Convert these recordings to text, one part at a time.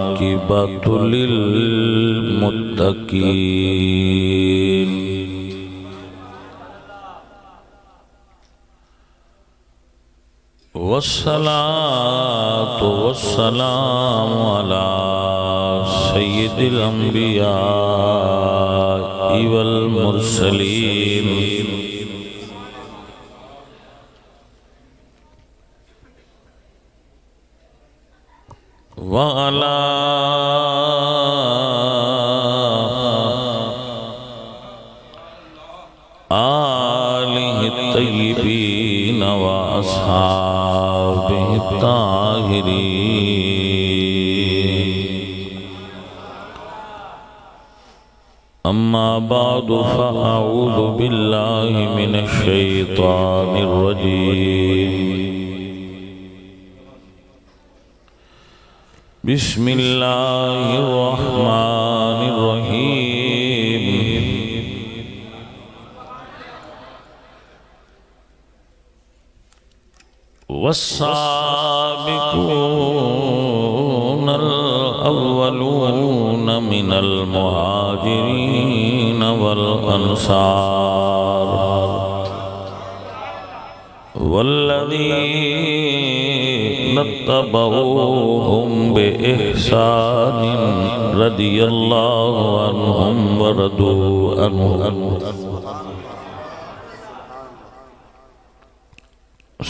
वल्आक़िबतु लिल्मुत्तक़ीन। वस्सलातु वस्सलामु अला सय्यिदिल अंबियाइ वल मुरसलीन व अला आलिहि तय्यिबीन व अस्हाबिहि ताहिरीन। अम्मा बादु फ़अऊज़ु बिल्लाहि मिनश शैतानिर रजीम। बिस्मिल्लाहिर रहमानिर रहीम। वस्साबिकूनल अव्वलून मिनल मुहाजिरीन वल अंसार वल्लज़ीना तबऊहुम बिइहसानिन रदियल्लाहु अन्हुम व रदू अन्हु।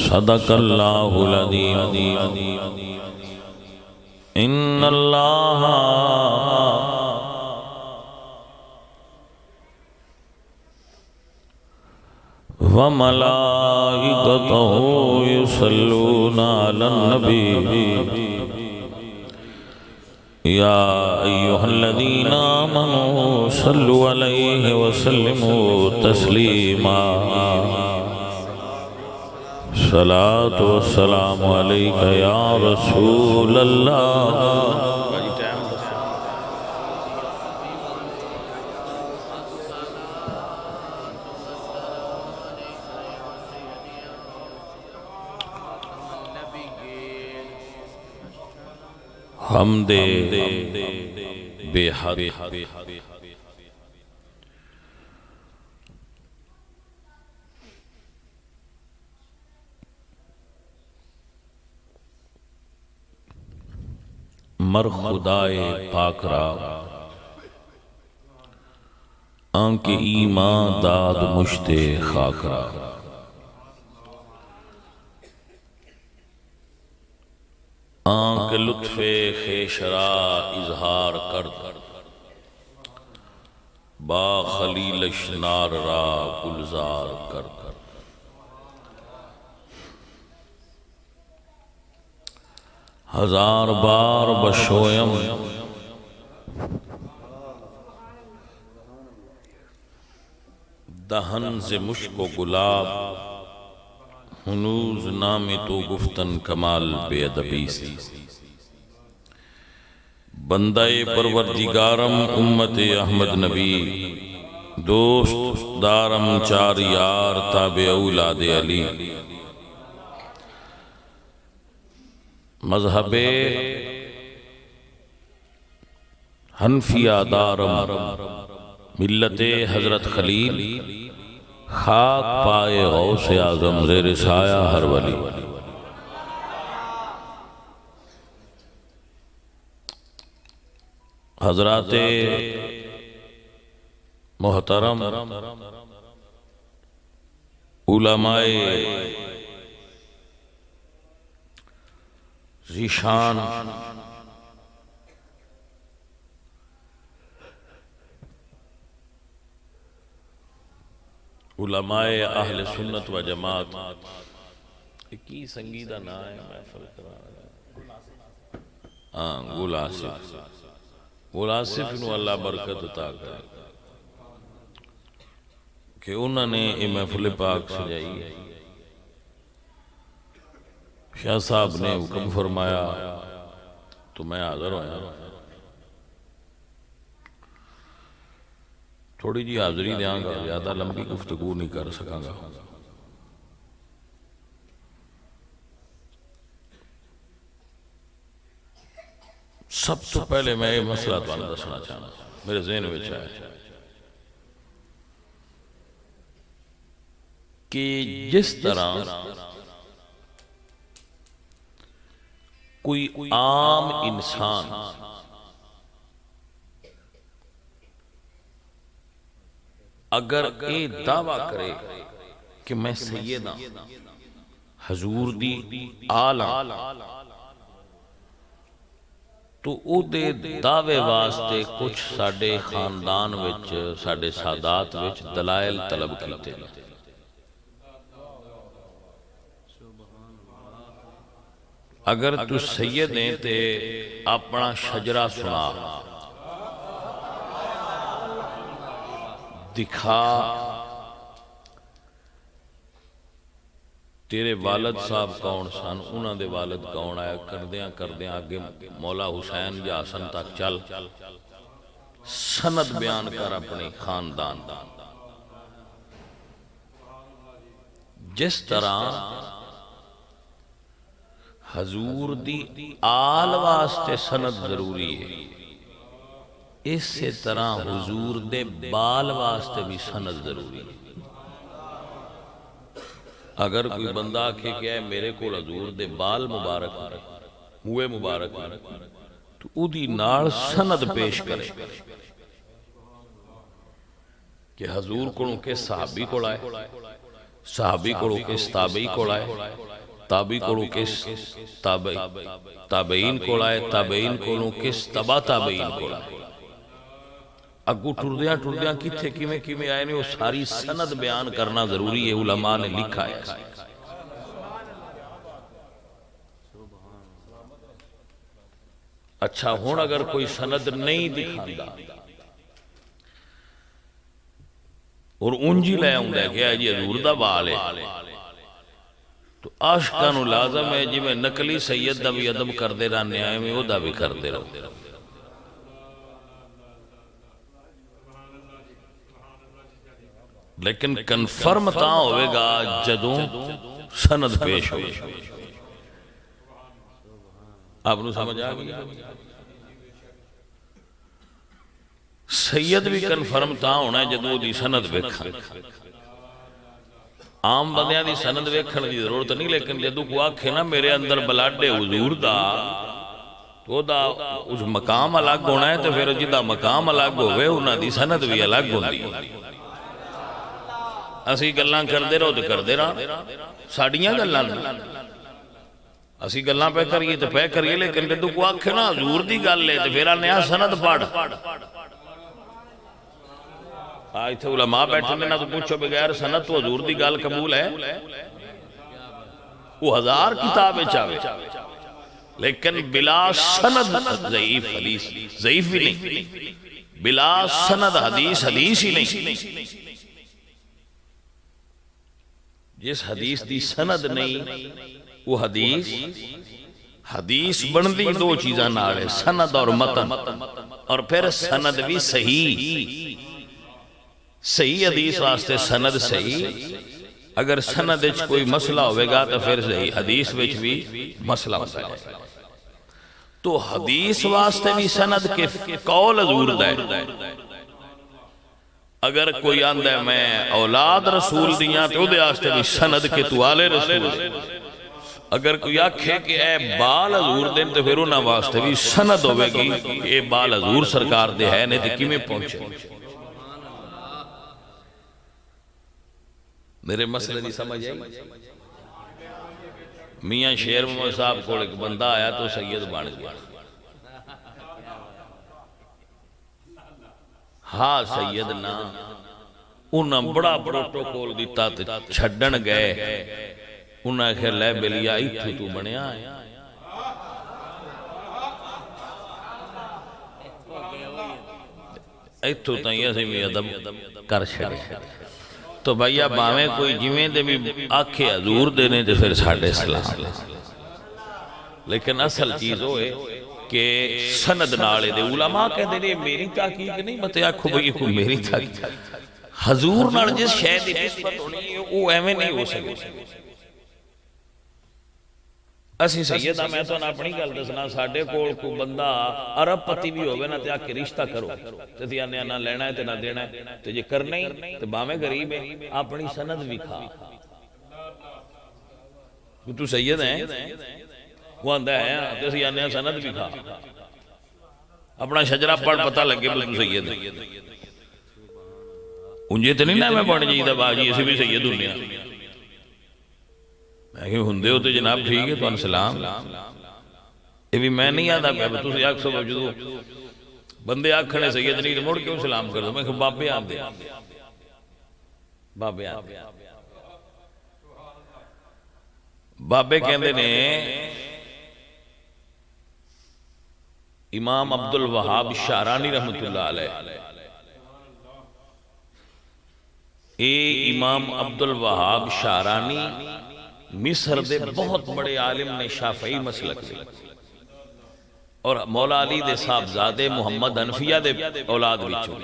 सदक़ल्लाहुल अज़ीम। इन्नल्लाह व मलाइकतहु युसल्लूना अलन नबी या अय्युहल्लज़ीना आमनू सल्लु अलैहि व सल्लिमू तस्लीमा। सलातु वस्सलामु अलैका या रसूल अल्लाह। हमदे बेहद मर खुदाए पाकरा आंके ईमान दाद मुश्ते खाकरा। आंके लुत्फे खेशरा इजहार कर बा खलीलश नार रा गुलजार कर। हजार बार बशोयम दहन से मुश्को गुलाब हुनूज नामे तो गुफ्तन कमाल बेअदबी सी। बंदाए परवरदिगारम उम्मते अहमद नबी दोस्त दारम चार यार ताबे औलादे अली। मजहबे हनफिया दारम मिल्लते हजरत खलील खाक पाए गौसे आजम ज़ेर साया हर वली। हजराते मोहतरम उलमाए ज़ीशान उलमाए अहले सुन्नत व जमात की संगीदा ना है महफिल करा। हाँ गुल आसिफ नु अल्लाह बरकत अता करे कि उन्होंने ये महफिल पाक सजाई। शाह साहब ने हुक्म फरमाया तो मैं हाजिर होया। थोड़ी जी हाजिरी देंगा, ज्यादा लंबी गुफ्तगू नहीं कर सकांगा। सब तो पहले मैं ये मसला तुहानू दसना चाहना, मेरे ज़हन में आया कि जिस तरह कोई आम इंसान अगर ये दावा करे कि मैं सैयद हां, हजूर दी आल हां, तो उहदे दावे वास्ते कुछ साडे खानदान विच, साडे सादात विच दलाइल तलब कीते ने। अगर तू सैयद है ते अपना शजरा सुना, दिखा तेरे वालद साहब कौन सन, उन्हां दे वालद कौन आया, करदियां करदियां अगे मौला हुसैन या हसन तक चल, सनद बयान कर अपने खानदान दा। जिस तरह हजूर दी आल वास्ते सनद जरूरी है, इसी तरह हुजूर दे बाल वास्ते भी सनद जरूरी है। अगर कोई बंदा आखे क्या है मेरे को हजूर दे बाल मुबारक मुए मुबारक, तो उदी नाल सनद पेश करे कि हजूर को किस सहाबी को आए, सहाबी को किस ताबई को आए, ताबी को किस ताबईन को आए, ताबईन को किस तबा ताबईन को आए, अगू टुरदियां टुरदियां किथे किवें किवें आए ने, वो सारी सनद बयान करना जरूरी है। उलमा ने लिखा है। अच्छा हुण अगर कोई सनद नहीं दिखांदा और उंजी लै आउंदा कि जी हजूर दा बाल है, तो आशिकां नूं लाज़म है जिवें नकली सैयद दा भी अदब करदे रहने आए में ओदा भी करदे रहो। लेकिन कन्फर्म तां होवेगा जदों सनद पेश हो। आपनूं समझ आ गई? सैयद भी कन्फर्म तां होना जदों ओदी सनद वेखण। आम बंदियां दी सनद वेखण दी जरूरत नहीं, लेकिन जदों कोई आखे ना मेरे अंदर ब्लड है हुजूर दा, तो ओदा उस मकाम अलग होना है, तो फिर जिहदा मकाम अलग होवे उन्हां दी सनद भी अलग होंदी है। असी गल्लां करदे रहो तो करदे रहो, साडियां गल्लां असी गल्लां पे करिए तो पे करिए, लेकिन जदों कोई आखे ना हजूर दी गल है तो फिर आने सनद पढ़। इत्थे उलमा बैठे ने ना, तो पूछो बगैर सनद तो हजूर दी गल कबूल है? वो 1000 किताब विच आवे, लेकिन बिला सनद ज़ईफ हदीस, ज़ईफ भी नहीं, बिला सनद हदीस हदीस ही नहीं। जिस हदीस दी सनद नहीं वो हदीस हदीस बनती दो चीज़ां नाल है, सनद और मतन, और फिर सनद भी सही। सही हदीस वास्ते सनद सही, अगर सनद विच कोई मसला होगा तो फिर सही हदीस विच भी मसला होता है। तो हदीस वास्ते भी सनद के कौल हजूर दा है। अगर कोई आंदा है मैं औलाद रसूल दियां तो उहदे वास्ते भी सनद के तू आले रसूल। अगर कोई आखे कि ए बाल हजूर दे तो फिर उन्हां वास्ते भी सनद होवेगी ये बाल हजूर सरकार दे है ने ते किवें पहुंचे। मेरे मसले की समझ आई? मियाँ शेर मोहम्मद साहब को एक बंदा आया तो सैयद बन गया। हाँ सैयद ना, उन्हें बड़ा प्रोटोकॉल दिता ते छड्डन गए। उन्हें आख्या लै बेलिया इत्थों तू बनया है, इत्थों ताईं असीं भी अदब कर छड़े। तो भैया भावें कोई जिवें दे भी आखे हजूर दे ने ते फिर साडे सलाम, लेकिन असल चीज वो है कि सनद नाल दे। उलमा कहते ने मेरी तहकीक नहीं, मत आखो भाई कोई मेरी तहकीक। हजूर नाल जिस शय दी निस्बत होनी है वो एवें नहीं हो सकती। असी सैयद हाँ, मैं तो अपनी गल दसना, साडे कोल कोई बंदा अरबपति भी होवे ना ते आके रिश्ता करो ते असीं आने ना लेना है ते ना देना है, ते जे करना ही ते भावें गरीब है अपनी सनद विखा। तू सैयद है, वो आंदा है ते असीं आने सनद विखा, अपना शजरा पढ़ पता लगे भी तू सैयद है। उंजे तो नहीं ना मैं बन जाइदा बाजी असीं भी सैयद हुंदे हां, मैं होंदे हो तो जनाब ठीक है, तुहानू सलाम। ये भी मैं नहीं आता पाया, तुम आखो जो बंदे आखने सैयद नहीं तो मुड़ क्यों सलाम कर दो, मैं बाबे आते बाबे आते बाबे कहते ने इमाम अब्दुल वहाब शारानी रहमतुल्लाह अलैह, इमाम अब्दुल वहाब शारानी मिस्र दे बहुत बड़े आलिम ने, शाफई मसलक दे, और मौला अली दे साहबजादे मुहम्मद हनफिया दे औलाद विचों।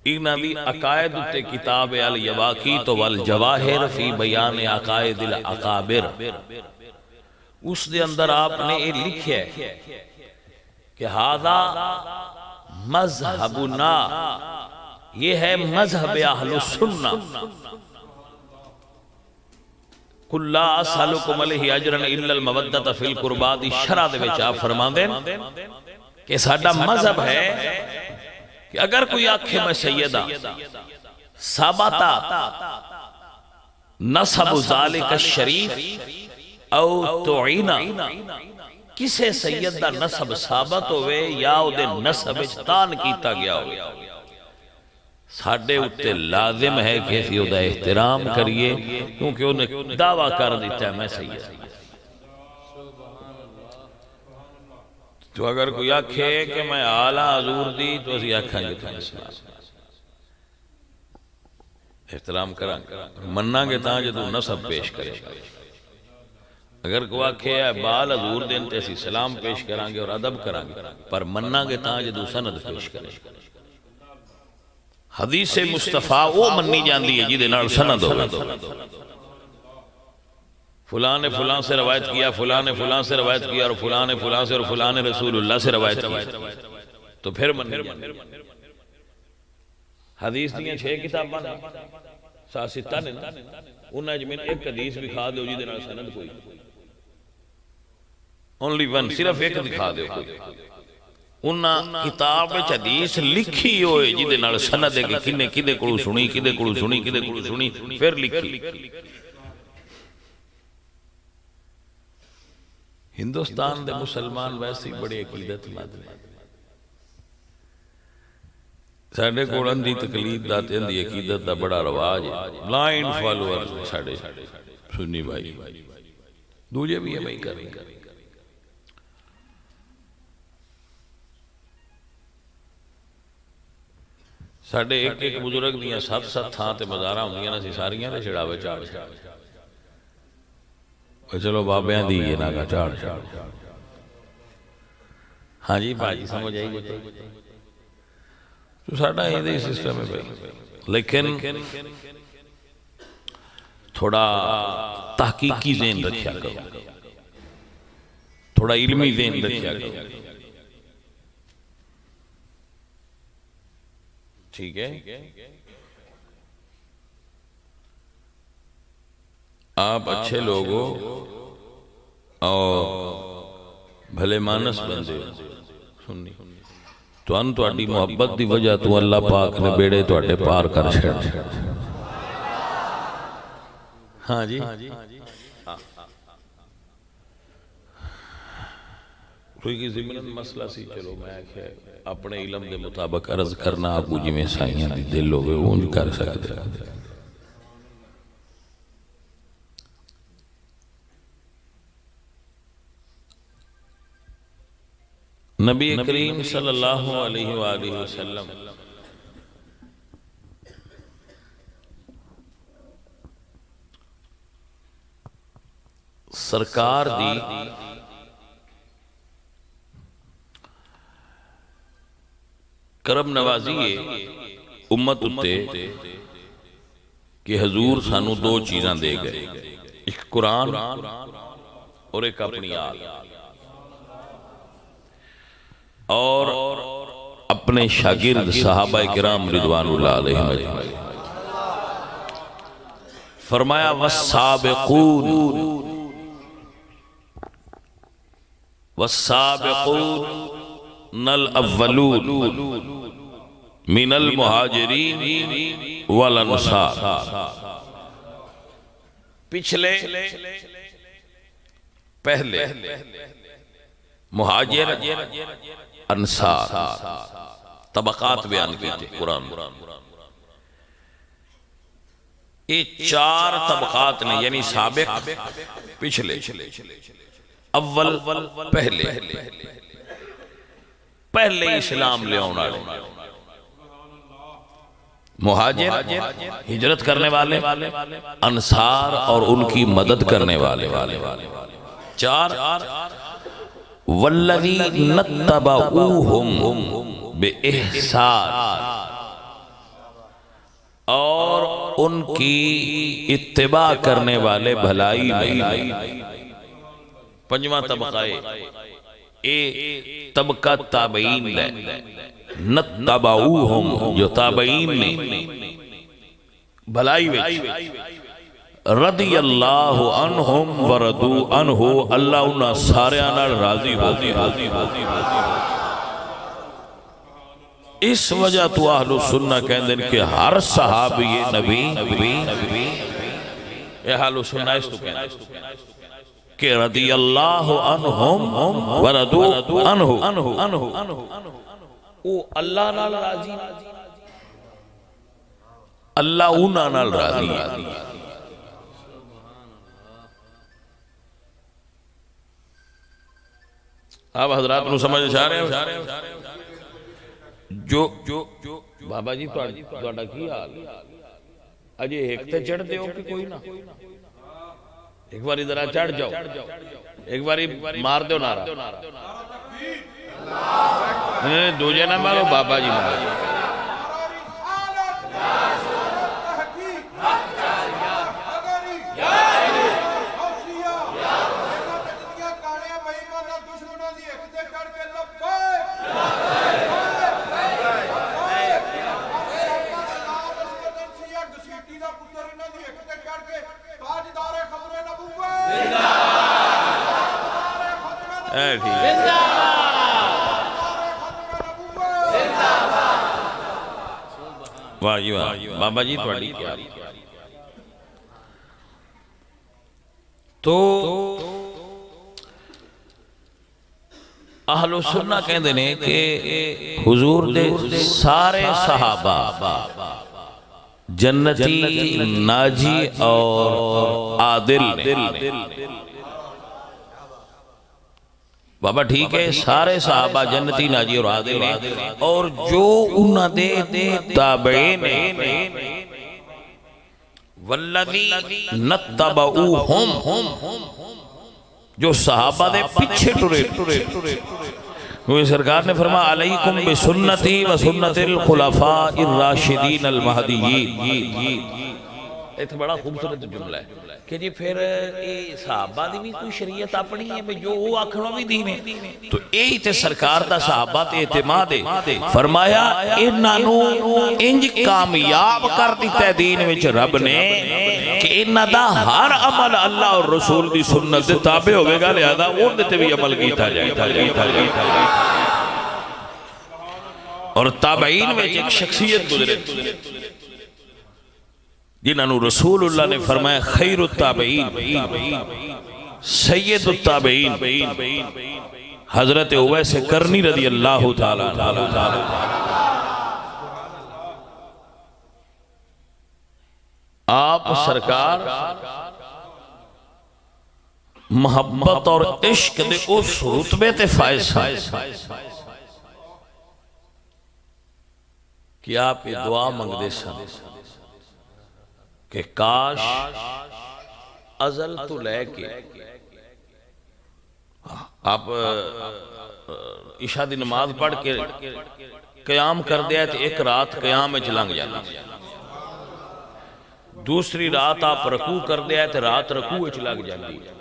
इन्हां दी अकायद उत्ते किताब अल यवाकीत वल जवाहिर फी बयान अकायदिल अकाबिर, उस दे अंदर आपने ये लिखा है कि हादा मजहबुना, ये है मजहब अहलुस सुन्ना, कुल्ला असअलुकुम अलैहि अजरन इल्लल मवद्दत फिल कुर्बात। शरअ दे विच आप फरमांदे कि साडा मजहब है कि अगर कोई आखे मैं सैयदा साबता नसब ज़ालिका शरीफ औ तुइना, किसे सैयद दा नसब साबत होवे या उहदे नसब विच तान कीता गया होवे, साडे उत्ते लाजिम है कि असीं उहदा एहतराम करिए, क्योंकि उन्हें दावा कर दिता है मैं सैयद। तो अगर कोई आखे कि मैं आला हजूर दी तो असीं आखांगे तुहानू सलाम, एहतराम करांगे, मन्नांगे तां जदों नसब पेश करेगा। अगर कोई आखे बाल हजूर दिन ते असीं सलाम पेश करांगे और अदब करांगे, पर मन्नांगे तां जदों सनद पेश करेगा। हदीस मुस्तफा वो मन्नी जाती है जिहदे नाल सनद होवे, फलां ने फलां से रवायत किया, फलां ने फलां से रवायत किया, और फलां ने फलां से, और फलां ने रसूलुल्लाह से रवायत की, तो फिर मन्नी। हदीस दी 6 किताबां ने, सासिता ने, उन्हां च मैनूं एक हदीस दिखा दो जिहदे नाल सनद कोई, ओनली वन, सिर्फ एक दिखा दो कोई। उन्हां किताब विच हदीस लिखी होए जिहदे नाल सनद है कि किने किदे कोलों सुनी, किदे कोलों सुनी, किदे कोलों सुनी, फिर लिखी। हिंदुस्तान दे मुसलमान वैसे ही बड़े अकीदतमंद ने, साडे कोल अंधी तकलीद दा ते अंधी अकीदत दा बड़ा रवाज है, ब्लाइंड फॉलोअर्स ने साडे सुन्नी भाई, दूजे भी है भाई करें। साडे एक एक बुजुर्ग दियां 7-7 थां ते मज़ारा होंदियां ने, असीं सारियां दे छड़ावे झाड़ छाड़, चलो बाबियां दी है ना का झाड़ छाड़। हाँ जी भाजी समझ आई जी, तो साडा ये सिस्टम है भाई, लेकिन थोड़ा तहकीकी ज़हन रखिया करो, थोड़ा इल्मी ज़हन रखिया करो, ठीक है। आप अच्छे लोग हो और भले मानस बंदे हो, सुननी तुहानू तुहाडी मुहब्बत की वजह तो अल्लाह पाक ने बेड़े तुहाडे पार कर छड़े। हाँ जी, कोई ज़िमनन मसला सी, चलो मैं अपने इलम के मुताबिक अर्ज करना, आपको जिवें साइयां दी दिल होवे उंज कर सकते। नबी करीम सल्लल्लाहु अलैहि वसल्लम सरकार दी करम नवाजी है उम्मत उत्ते कि हजूर सानू 2 चीज़ां दे गए, एक कुरान और एक अपनी आल, और अपने शागिर्द सहाबाए किराम रिदवानुल्लाह अलैहिम। फरमाया वस्साबिकून वस्साबिकूनल अव्वलून मिनल मुहाजिरीन वल अंसार। पिछले पहले मुहाजिर अंसार तबकात बयान किए थे कुरान। ये चार तबकात ने, यानी साबिक पिछले, अव्वल पहले, पहले इस्लाम ले आने वाले, मुहाजिर हिजरत करने वाले, अंसार और उनकी मदद करने वाले चार। वल्लज़ीना तबऊहुम बिइहसान, और उनकी इत्तिबा करने वाले भलाई में। पंजवा तबका ए तबका ताबईन है, नत्तबऊहुम जो ताबईन ने भलाई में। रदियल्लाहु अन्हुम व रदू अन्हु, अल्लाह उन्हां सारियां नाल राजी हो। इस वजह तो अहलु सुन्ना कहते हैं कि हर सहाबी नबी अहलु सुन्ना इस तो कहते कि रदियल्लाहु अन्हुम व रदू अन्हु, ओ अल्लाह नाल राजी, अल्लाह उन्हां नाल राजी। आप हजरात को समझ आ रहे हो? जो बाबा जी तुहाडा की हाल अजे एक ते चढ़ते हो कि कोई ना? एक बार जरा चढ़ जाओ, एक बार मार दो नारा। दूजे ना मारो, बाबा जी मारो। वाह जी वाह, बाबा जी थोड़ी क्या। तो अहलो सुन्ना कहते हैं कि हुजूर दे सारे सहाबा जन्नती, नाजी और आदिल ने। बाबा ठीक है, सारे सहाबा जन्नती, नाजी और आदिल ने, और जो उन्होंने ताबईन ने वल्लज़ीना तबऊहुम, जो सहाबा दे पीछे टुरे। सरकार ने फरमाया अलैकुम बिसुन्नती व सुन्नतिल खुलफाइर राशिदीन अल महदीयीन। एक बड़ा खूबसूरत जुमला है कि जी फिर ये सहाबा दी भी कोई शरीयत अपनी है, जो वो आखना भी दीन है। तो यही ते सरकार दा सहाबा ते इत्तिमाद है। फरमाया इन्हां नू इंज कामयाब कर दिता दीन विच रब ने कि इन्हां दा हर अमल अल्लाह और रसूल दी सुन्नत दे ताबे होवेगा, लिहाजा उहदे ते भी अमल कीता जाएगा। और ताबईन विच एक शख्सियत गुजरे जिन्होंने रसूलुल्लाह ने फरमाया खैरुत ताबईन, सैयदुत ताबईन, हजरत उवैस करनी रज़ी अल्लाह ताला। आप सरकार मोहब्बत और इश्क दे उस रुतबे ते फायज कि आप ये दुआ मंगदे सन कि काश अजल तो लैके आप ईशा दी नमाज पढ़ के कयाम कर दिया तो एक रात कयाम में लंघ जाती, दूसरी रात आप रकू करते हैं तो रात रकू विच लग जाती है,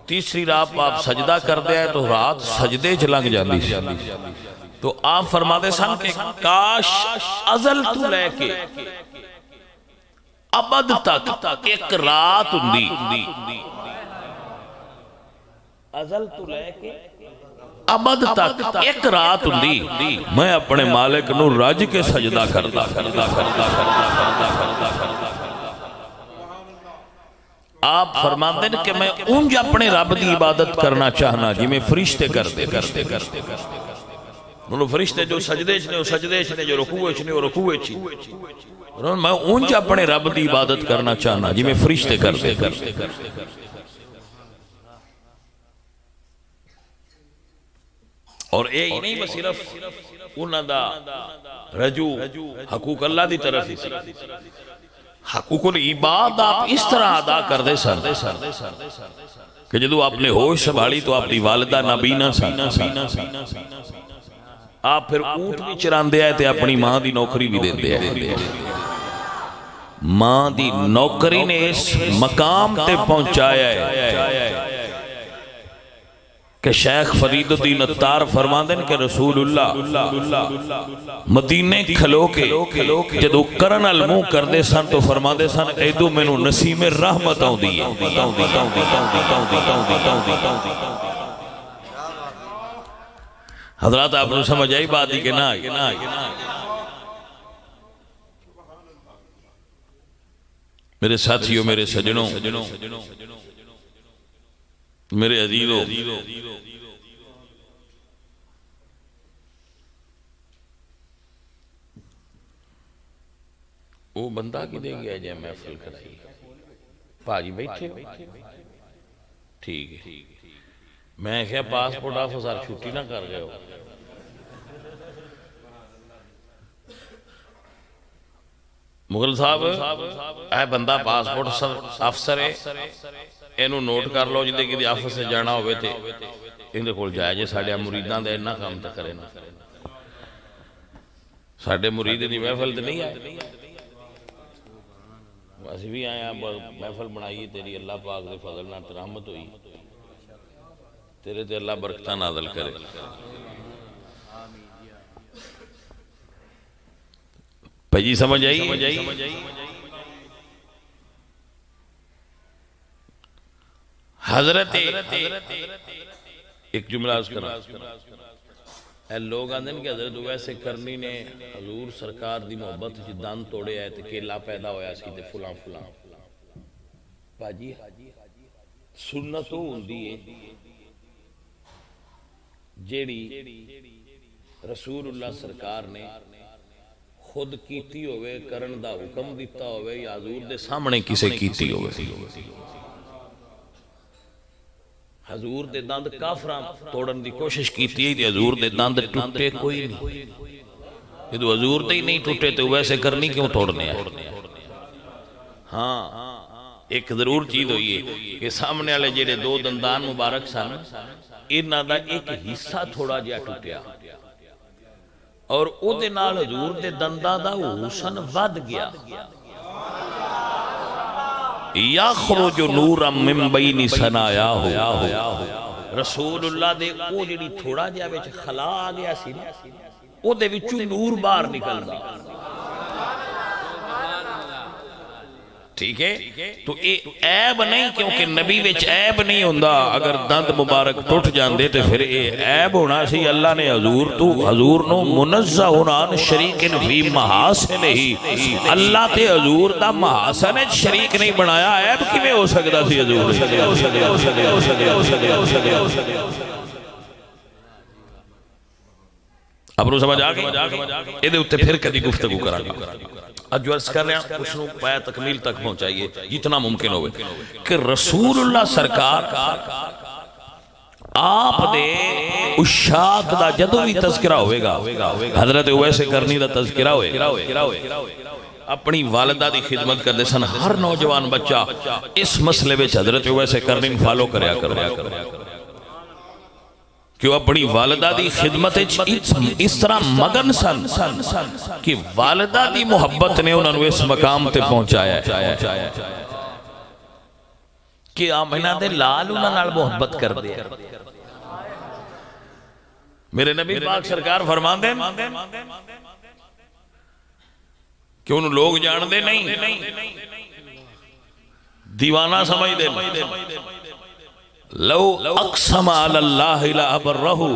तीसरी रात आप सजदा करते हैं तो रात सजदे च लग जाती है। तो आप फरमाते सन कि काश अजल तू लैके अबद तक एक रात हुंदी, अजल तू लैके अबद तक एक रात हुंदी, मैं अपने मालिक नू रज के सजदा करदा करदा करदा करदा करदा। आप फरमाते हैं कि मैं उंज अपने रब की इबादत करना चाहना जिवें फरिश्ते करते करते करते करते। फरिश्ते जो सजदे च ने वो सजदे च ने, जो रुकूए च ने वो रुकूए च। मैं उंज अपने रब की इबादत करना चाहना जिवें फरिश्ते करते करते करते। और ये ही नहीं, बस सिर्फ उन्हां दा रजू हकूक अल्लाह की तरफ ही, हकूकुल इबाद आप इस तरह अदा करते सर कि जदों आपने होश संभाली तो आपकी वालदा नबीना सी, आप फिर ऊंट भी चरांदे आए ते अपनी मां की नौकरी भी देंदे आए। मां की नौकरी ने इस मकाम ते पहुंचाया है कि शेख फरीदुद्दीन अत्तार फरमाते हैं कि रसूलुल्लाह मदीने खलो के जदों करन अल मुंह करते सन तो फरमाते सन ऐदो मैनू नसीमे रहमत आउंदी है। हजरत आपको समझ आई बात ही कि ना? मेरे साथियों, मेरे सजनों, मेरे अजीजों, वो बंदा कि दे गया जै महफिल कराई, भाजी बैठे ठीक है, मैं क्या पासपोर्ट ऑफिसर छुट्टी ना कर गए हो? मुगल साहब ए बंदा पासपोर्ट अफसर है, इनू नोट कर लो, जिदे कि ऑफिस से जाना हो इहदे कोल जाए जे, साडे मुरीदां दा इन्ना काम तो करे ना, साडे मुरीद दी महफिल तो नहीं आए, असीं भी आए महफिल बनाई तेरी अल्लाह पाक दे फजल नाल रहमत हुई, तेरे ते अल्लाह बरकतां नाज़िल करे। भाई समझ आई? हजरत एक जुमला लोग आते हैं कि हजरत वैसे करनी ने हजूर सरकार की मोहब्बत च दंद तोड़े है तो केला पैदा होया सी ते फुलां फुलां। भाजी सुन्नत वो हुंदी है जेड़ी रसूलुल्लाह सरकार ने खुद कीती होवे, करन दा हुक्म दिता होवे या हजूर दे सामने किसे कीती होवे। हजूर दे दंद काफरां तोड़न दी कोशिश कीती है, हजूर दे दंद टूटे कोई नहीं, जो हजूर दे ही नहीं टूटे तो वैसे करनी क्यों तोड़ने हैं? हाँ, एक जरूर चीज हुई है कि सामने वाले जेडे दो दंदान मुबारक सन, इन्हां दा एक हिस्सा थोड़ा जिहा टूटिया और उहदे नाल हजूर दे दंदां दा हुसन वध गया। याखरुजु नूरम मिन बैनि सनाया हो, रसूलुल्लाह दे ओ जेड़ी थोड़ा जिहा विच खला आ गया सी ना, ओदे विचों नूर बाहर निकलदा। ठीक है, तो ये ऐब नहीं, क्योंकि नबी विच ऐब नहीं हुंदा। अगर दंद मुबारक टुट जांदे ते फिर ये ऐब होना सी। अल्लाह ने हजूर नो मुनज़्ज़हुन अन शरीकिन फी महासिनिही, अल्लाह ते हजूर दा महासन विच शरीक नहीं बनाया। ऐब किवें हो सकदा सी हजूर? अब समझ आ गई? इहदे उत्ते फिर कदी गुफ्तगू करांगे। अज अर्ज कर रहे हैं उसनू पाया तकमील तक पहुंचाइए जितना मुमकिन हो कि रसूलुल्लाह सरकार आप दे उशाक दा जदों भी तज़किरा होएगा, हजरत उवैस करनी दा तज़किरा होएगा। अपनी वालिदा दी खिदमत करते सन। हर नौजवान बच्चा इस मसले में हजरत उवैस करनी फॉलो करया करो कि वह अपनी वालिदा दी खिदमत इस तरह मगन सन कि वालिदा दी मुहब्बत ने उन्होंने इस मकाम ते पहुंचाया कि आमिना दे लाल उन्हां नाल मुहब्बत कर दे। मेरे नबी पाक सरकार फरमाते हैं कि उन्हें लोग जानते नहीं, दीवाना समझते, लो अक़सम अलल्लाह ला अबरहु,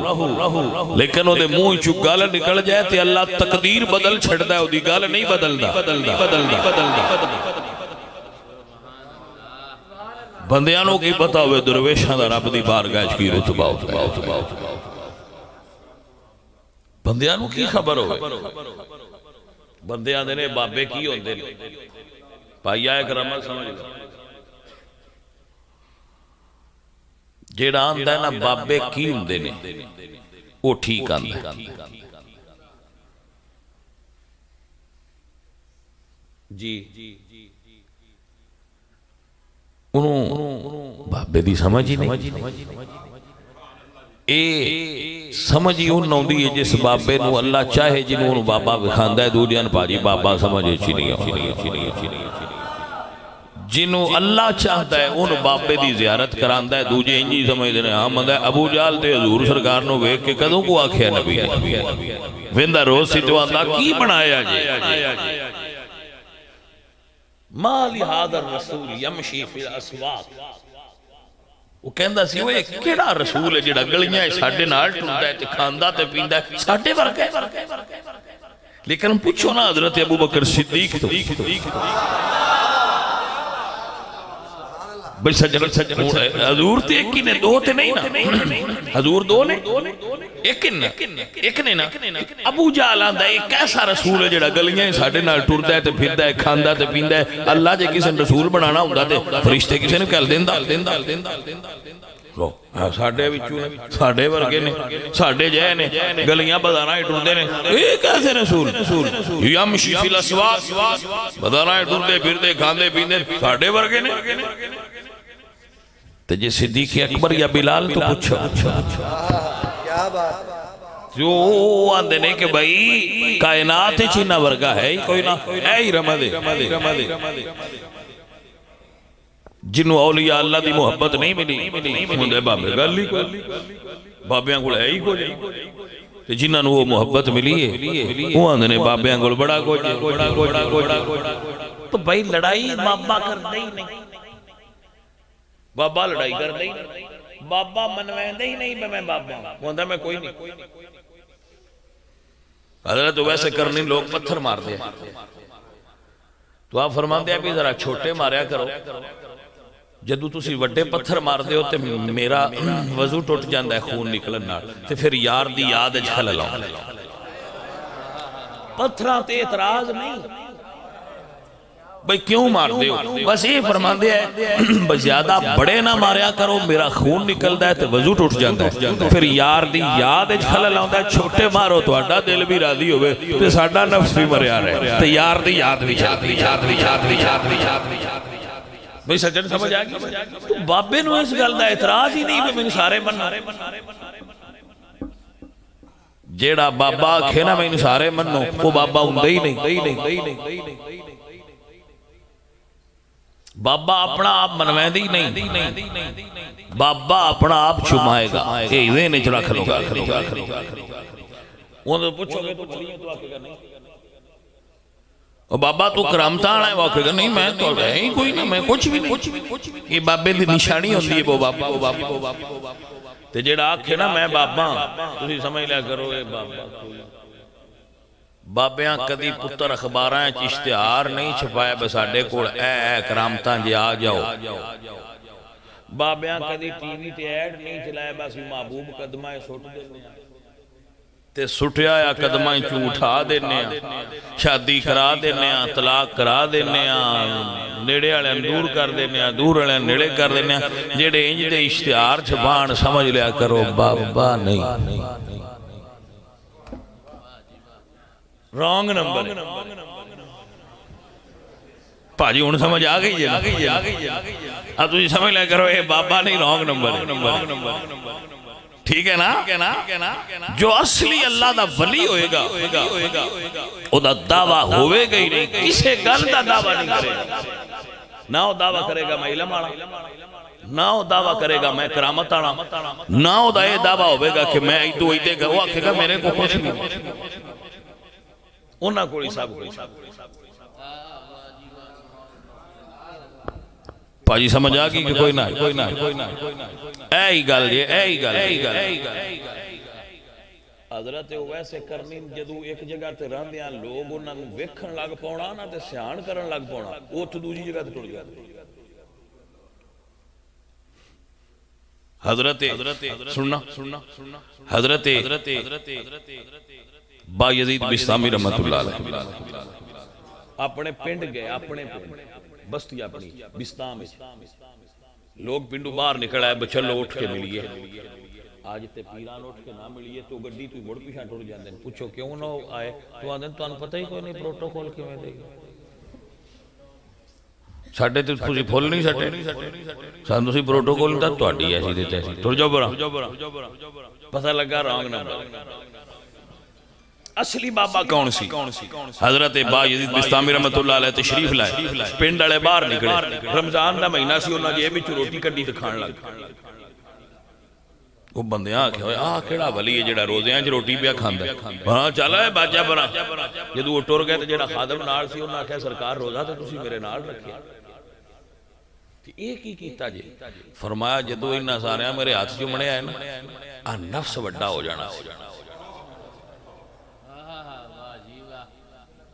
लेकिन ओदे मुंह चो गल निकल जाए तो अल्लाह तकदीर बदल छड़दा है, ओदी गल नहीं बदलदा। बंदियां नूं की पता होवे दरवेशां दा रब दी बारगाह च की रुतबा होंदा, बंदियां नूं की खबर होवे। बंदे आंदे ने बाबे की होंदे ने, भाईया एक रमल समझ लो, जेड़ा आंदा है ना बाबे की हुंदे ने वो ठीक आंदा। जी बाबे दी समझ ही नहीं, ए समझ ही उन आउंदी है जिस बाबे नूं अल्लाह चाहे जिन्होंने बाबा विखांदा है, दूजियां नूं भाजी बाबा समझ च नहीं आउंदी। जिन्हों अल्लाह चाहता है उन बाबे की जियारत करांदा है, दूजे इंज ही समझते हैं। हाँ मतलब अबू जाल ते हजूर सरकार नूं वेख के कदों को आख्या नबी ने वेंदा रोज सी तो आंदा की बनाया जी माली हादर रसूल यमशी फिल अस्वाक। वो कहंदा सी ओए केड़ा रसूल है जेड़ा गलियां साडे नाल टुरदा है ते खांदा ते पींदा साडे वर्गा। लेकिन पूछो ना हजरत अबू बकर सिद्दीक तो भाई सज्जन हजूर ते एक ही ने, दो ते नहीं ना, हजूर दो ने, एक ने ना। अबू जाल आंदा है एक ऐसा रसूल है जेड़ा गलियां साडे नाल टुरदा है ते फिरदा है खांदा ते पींदा है। अल्लाह जे किसी ने रसूल बनाना हुंदा ते फरिश्ते किसी ने कह देंदा। लो साडे विचों ने, साडे वर्गे ने, साडे जै ने, गलियां बाजारां टुरदे ने, ए कैसे रसूल यमशी फिल अस्वाक, बाजारां टुरदे फिरदे खांदे पींदे साडे वर्गे ने। ते जे सिद्दीक अकबर या बिलाल तो पूछो क्या बात जो आंदे ने कि भाई कायनात च इन्ना वर्गा है ही कोई ना, है ही रमदे जिन्हों औलिया अल्लाह की मुहब्बत नहीं मिली हुंदे बाबे गल ही कोई, बाबियां कोल है ही कोई, ते जिन्हां नूं वो मुहब्बत मिली है वो आंदे ने बाबियां कोल बड़ा कुछ। तो भाई लड़ाई बाबा करदे ही नहीं, बाबा लड़ाई करदे ही नहीं, बाबा मनवांदे ही नहीं मैं बाबा कहंदा मैं कोई नहीं। हजरत तो वैसे करनी लोग पत्थर मारते हैं, तो आप फरमाते हैं भी जरा छोटे मारिया करो, जदों तुसी वड्डे पत्थर मारते हो तो मेरा वजू टुट जाता है खून निकलन नाल, ते फिर यार दी याद च खलल आउंदा। पत्थरां ते इतराज नहीं भाई क्यों मारते हो, बस ये फरमाते हैं बस ज्यादा बड़े ना मारिया करो, मेरा खून निकलता है तो वजू टुट जाता है, फिर यार दी याद च खलल आउंदा है। छोटे मारो तुहाडा दिल भी राजी होवे ते साडा नफ्स भी मरिया रहे ते यार दी याद भी भाई सज्जन समझ आ गई। तो बाबे नूं इस गल दा इतराज ही नहीं मैनूं सारे मन्नो, जेड़ा बाबा आखे ना मैनूं सारे मन्नो वो बाबा हुंदा ही नहीं। बाबा अपना आप मनवांदा ही नहीं, बाबा अपना आप छुमाएगा। इवें नहीं रख लो उन्हें पूछोगे तो आखेगा नहीं, और बाबा तू करामता वाला है, वो आखेगा नहीं मैं तो है ही कोई ना, मैं कुछ भी नहीं। ये बाबे की निशानी होती है वो बाबा। ते जेड़ा आखे ना मैं बाबा, तुसीं समझ लिया करो ये बाबा। बाबियां कदी पुत्र अखबारां च इश्तिहार नहीं छपाया बस साडे कोल ऐ करामतां जे आ जाओ। बाबियां कदी टीवी ते ऐड नहीं चलाया बस महबूब कदमां सुट देने ते सुटिया कदमां चूं उठा देने, शादी करा देने, तलाक करा देने, नेड़े वाले दूर कर देने, दूर वाले नेड़े कर देने। जेड़े इंज दे इश्तिहार छपाण समझ लिया करो बाबा नहीं, रॉन्ग नंबर। भाजी हुण समझ आ गई है, अब तुम समझ लिया करो ये बाबा नहीं रॉन्ग नंबर। ठीक है ना? जो असली अल्लाह दा वली होएगा ओदा दावा होवेगा ही नहीं, किसी गल दा दावा नहीं करेगा। ना वो दावा करेगा मैं इल्म वाला, ना वो दावा करेगा मैं करामत वाला, ना वो ये दावा होवेगा कि मैं इदो इदे का, वो आखेगा मेरे को कुछ नहीं, उन्हां कोल सब कुछ। भाजी समझ आ गई कि कोई ना ऐ गल जे ऐ गल हजरत वैसे करनी जदों एक जगह ते रहंदियां लोग उन्हां नूं वेखण लग पाउणा ना ते सियाण करन लग पाउणा, उथ दूजी जगह ते टुर जांदे। हजरत सुनना हजरत बायजीद बिस्तामी रहमतुल्लाह अलैह अपने पिंड गए, अपने बस्ती अपनी बिस्ताम लोग पिंडू बाहर निकल आए, चलो उठ के मिलिए। आज ते पीरान उठ के ना मिलिए तो गड्डी तू मुड़ पिछा टुर जाते। पूछो क्यों ना आए तो आते तुहानू पता ही कोई नहीं प्रोटोकॉल किवें देगा, साडे ते तुसीं फुल नहीं सटे, सानू तुसीं प्रोटोकॉल दा तुहाडी ऐसी ते तैसी, टुर जाओ बरा। पता लगा रॉन्ग नंबर। असली बाबा कौन सी? हजरत बायजीद बिस्तामी रहमतुल्लाह अलैह तशरीफ लाए, पिंड वाले बाहर निकले, रमजान का महीना सी, उन्होंने जेब विच रोटी कड्डी ते खाण लग। वो बंदे आख्या आ केड़ा वली है जेड़ा रोज़ियां च रोटी पिया खांदा? हां चल बाजा बरा। जदों वो टुर गए तो जेड़ा खादम नाल सी उन्होंने आख्या सरकार रोज़ा तो तुसीं मेरे नाल रखिया। ये की कीता जी? फरमाया जदों इन्हां सारियां मेरे हाथ चुमने आए ना, आ नफ्स वड्डा हो जाना।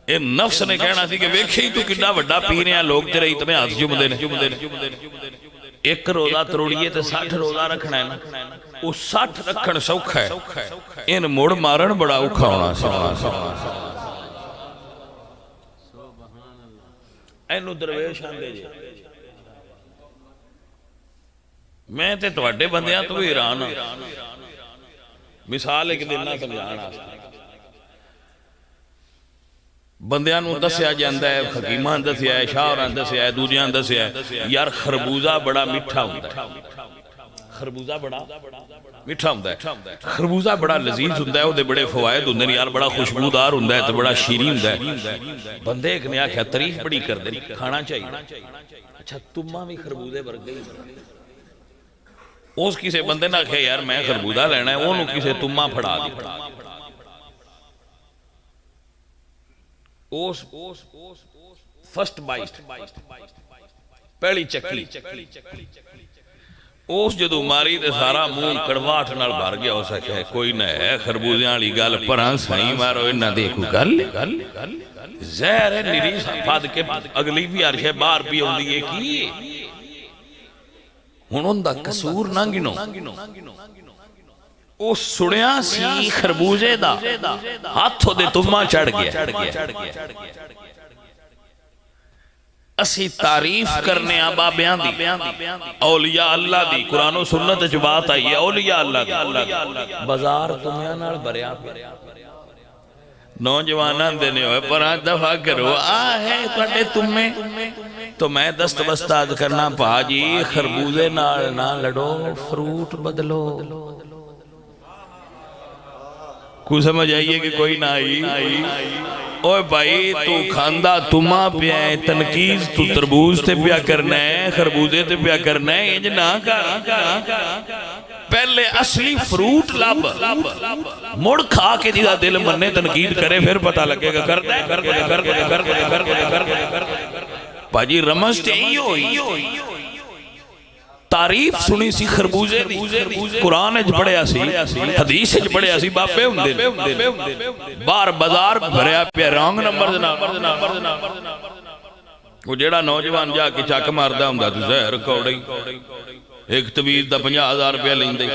ये नफ्स ने कहना सी कि वेखे ही तू कितना वड्डा पी रहा, लोग तेरे इतने हाथ चुमदे ने। एक रोजा तरोड़िए तो 60 रोजा रखना है ना, वो 60 रखन सौखा है, इन मुड़ मारन बड़ा औखा होना। इनू दरवेश आंदे जे। मैं ते तुहाडे बंदियां तो भी हैरान हां। मिसाल एक दिन ना समझाना, बंदियां नूं दस्सिया जांदा है, हकीमां ने दस्सिया है, शाहरां ने दस्सिया है, दूजियां ने दस्सिया है, यार खरबूजा बड़ा मीठा हुंदा है, खरबूजा बड़ा मीठा हुंदा है, खरबूजा बड़ा लजीज हुंदा है, ओदे बड़े फवायद हुंदे ने यार, बड़ा खुशबूदार हुंदा है ते बड़ा शीरी हुंदा है। बंदे एक ने आख्या तारीफ बड़ी करदे ने, खाना चाहिए। अच्छा तुमा भी खरबूजे वर्गे ही? उस किसी बंदे ने आख्या यार मैं खरबूजा लेना है, ओनू किसी तुमा फड़ा दिता। फर्स्ट बाइट पहली चक्की उस जदों मारी ते सारा मुंह कड़वाहट नाल भर गया। हो सके कोई ना है खरबूजियां वाली गल पर सही मारो इन्हां दी कोई गल जहर है निरी फद के अगली भी अर्श बाहर भी आउंदी है की हुण उंदा कसूर ना गिनो। वो सुनिया सी खरबूजे दा हाथ ओदे तुमा चढ़ गया। असी तारीफ करने आ बाबियां दी, औलिया अल्लाह दी, कुरान और सुन्नत च बात आई है औलिया अल्लाह दी। बाजार तुमियां नाल भरिया पिया। नौजवान आंदे ने होए पर दफा करो आ है तुहाडे तुमे, तो मैं दस्तबस्ताद करना भाजी खरबूजे नाल ना लड़ो, फ्रूट बदलो। कुछ समझ आइए कि कोई ना आई? ओए भाई तू खांदा तुमा पिया है, तनकीज तू तरबूज ते पिया करना है, खरबूजे ते पिया करना है, इंज ना कर। पहले असली फ्रूट लब, मुड़ खा के जिदा दिल मन्ने तनकीद करे फिर पता लगेगा। करदा है कर भाजी रमज ते ही होई। तारीफ सुनी सी खरबूजे दी, कुरान च पढ़िया सी, हदीस च पढ़िया सी, बाबे हुंदे ने बाहर बाजार भरिया पिया रॉन्ग नंबर दे नाल। वो जेड़ा नौजवान जाके चक मारदा हुंदा तू जहर कौड़ी, एक तवीज दा 50,000 रुपया लैंदे,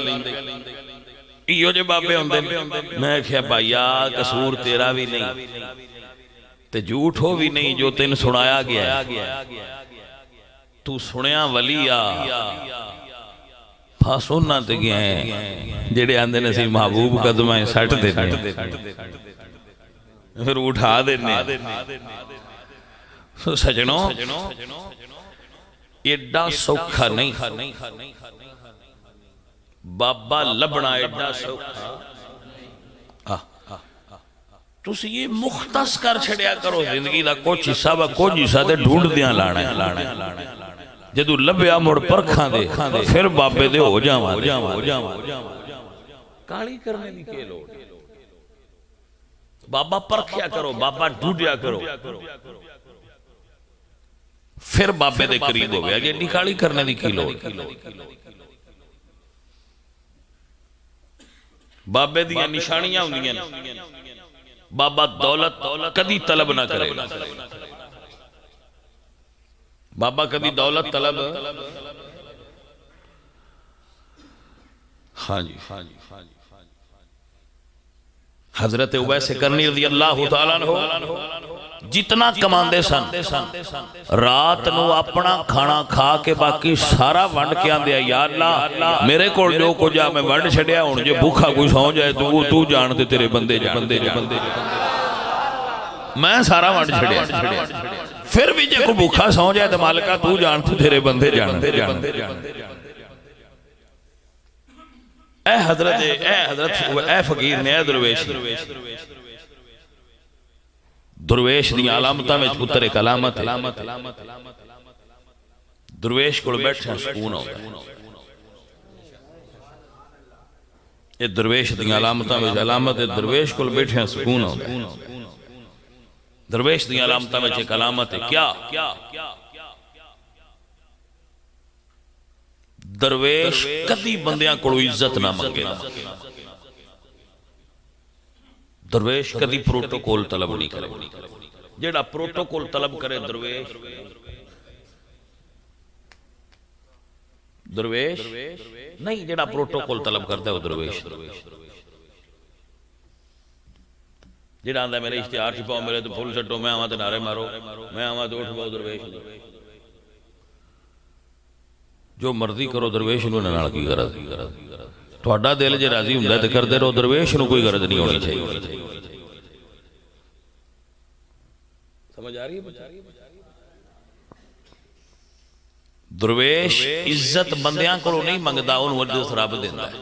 इहो जे बाबे हुंदे ने। मैं आख्या भाईया कसूर तेरा भी नहीं ते झूठ हो भी नहीं जो तेन सुनाया गया। तू सुनिया वली आ फस उन्हां ते गया जेड़े आंदे ने सी महबूब कदमां सट देने फिर उठा देने। सजनों एडा सौखा नहीं बाबा लभना एडा सौखा। तुसी ये मुख्तस कर छड़िया करो जिंदगी का कुछ हिस्सा व कुछ हिस्सा ते ढूंढदियां लाना जदू लभ्या मुड़ परखां दे फिर बाबे दे हो जावां। काली करने की के लोड़? बाबा परखिया करो, बाबा ढूंढिया करो, फिर बाबे दे करीब हो गया। जे काली करने की की लोड़? बाबे दी निशानियां होंदियां ने। बाबा दौलत कदी तलब ना करे। बाबा कदी दौलत तलब, हाँ जी, हजरत उवैस करनी रज़ी अल्लाह तआला अन्हु जितना कमांदे सन रात नू अपना खाना खा के बाकी सारा वंड के आंदे, या अल्लाह मेरे को जो कुछ आ मैं वंड छड़िया, हुण जे भूखा कोई सौ जाए तू जान ते तेरे बंदे मैं सारा वंड छड़िया, फिर भी जे कोई भूखा सौ जाए तो मालिका तू जान ते तेरे बंदे जान। ए हजरत फकीर ने दुर्वेश दी अलामतां विच पुत्र एक अलामत है। दुर्वेश कोल बैठा सुकून आउंदा। ये दुर्वेश दी अलामतां विच अलामत है, दुर्वेश कोल बैठा सुकून आउंदा। दुर्वेश दी अलामतां विच एक अलामत है, क्या? दरवेश कदी बंदियां कोलों इज्जत ना मंगेगा। दरवेश कदी प्रोटोकॉल तलब नहीं करे। जेड़ा प्रोटोकॉल तलब करे दरवेश नहीं, जेड़ा प्रोटोकॉल तलब करता है वो दरवेश। जेड़ा आंदा मेरे इश्तिहार छपाओ, मेरे तो फुल छड्डो, मैं आवा तो नारे मारो, मैं आवा तो उठ पाओ, दरवेश जो मर्जी करो, दरवेश नूं नाल की गरज? तुहाडा दिल जे राजी हुंदा ते करदे रहो, दरवेश नूं कोई गरज नहीं होनी चाहिए। समझ आ रही है? दरवेश इज्जत बंदियां कोलों नहीं मंगदा, उन्होंने इज्जत रब दिंदा है।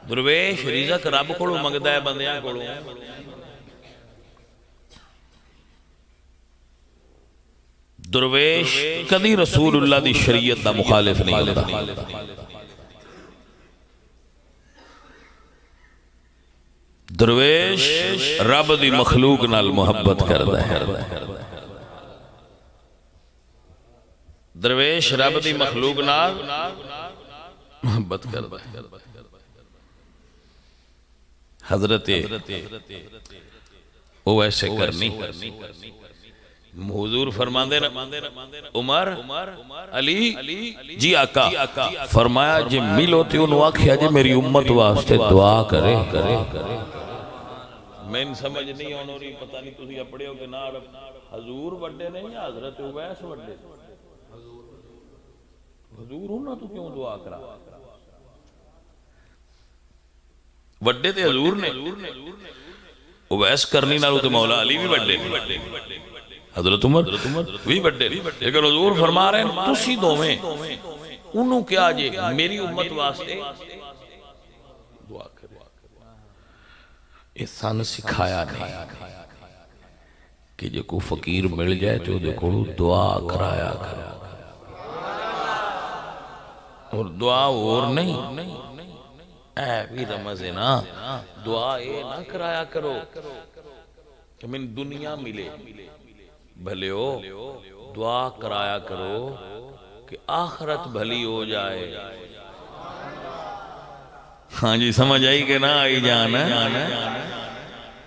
दरवेश रिज़क रब कोलों मंगदा है, बंदियां कोलों दरवेश कदी रसूलुल्लाह दी शरीयत दा मुखालिफ नहीं होता। दरवेश रब दी मखलूक नाल मुहब्बत करदा है। दरवेश रब दी मखलूक नाल मुहब्बत करदा है। हजरत वो ऐसे करनी हुजूर फरमांदे उमर अली जी आका फरमाया जे मिलो ते उन्होंने आखिया जे मेरी उम्मत वास्ते दुआ करे। मैं समझ नहीं आनी, पता नहीं तुसी अपने हो के ना हजूर वड्डे ने या हजरत उवैस वड्डे? हजूर उन्हां तो क्यों दुआ करा? वड्डे ते हजूर ने, उवैस करनी नालों ते मौला अली भी वड्डे ने, हजरत उमर भी वड्डे, लेकिन हजूर फरमा रहे हैं तुसी दोवें उन्हों क्या जे मेरी उम्मत वास्ते दुआ करे। ये सन सिखाया नहीं कि जे को फकीर मिल जाए तो उहदे कोलों दुआ कराया करो, और दुआ और नहीं ऐ भी रमज है ना, दुआ ये ना कराया करो कि मैंने दुनिया मिले, भले हो दुआ कराया करो कि आखिरत भली हो जाए। हाँ जी, समझ आई कि ना आई? जान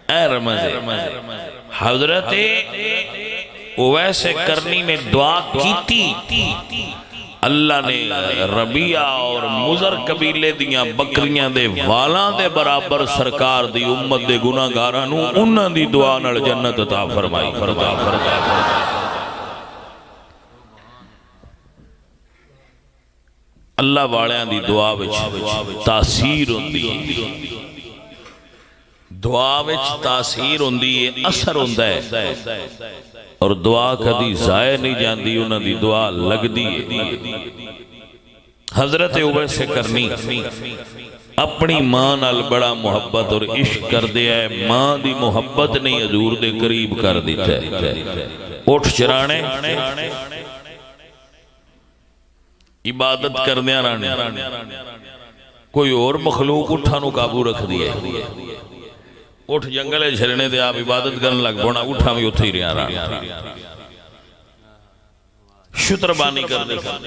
ऐ रमज हजरत वैसे करनी ने दुआ की। अल्लाह ने रबिया और मुजर कबीले दियां बकरियां दे वालां दे बराबर सरकार दी उम्मत दे गुनाहगारां नूं उन्हां दी दुआ नाल जन्नत अता फरमाई। अल्लाह वालियां दी दुआ विच तासीर हुंदी है, दुआ विच तासीर हुंदी है, असर हुंदा है, और दुआ कदी जाए नहीं जाती, उन्हों की दुआ लगती है। हजरत उवैस करनी अपनी मां नाल बड़ा मुहब्बत और इश्क कर दिया है। मां दी मुहब्बत ने हजूर दे करीब कर दिता है। उठ चराने इबादत करदे रहने, कोई और मखलूक उठा नू काबू रख दिया। उठ जंगल छरने ते आप इबादत करन लग पौना, उठा भी उत्थे ही रहा। शुतरबानी करदे सन,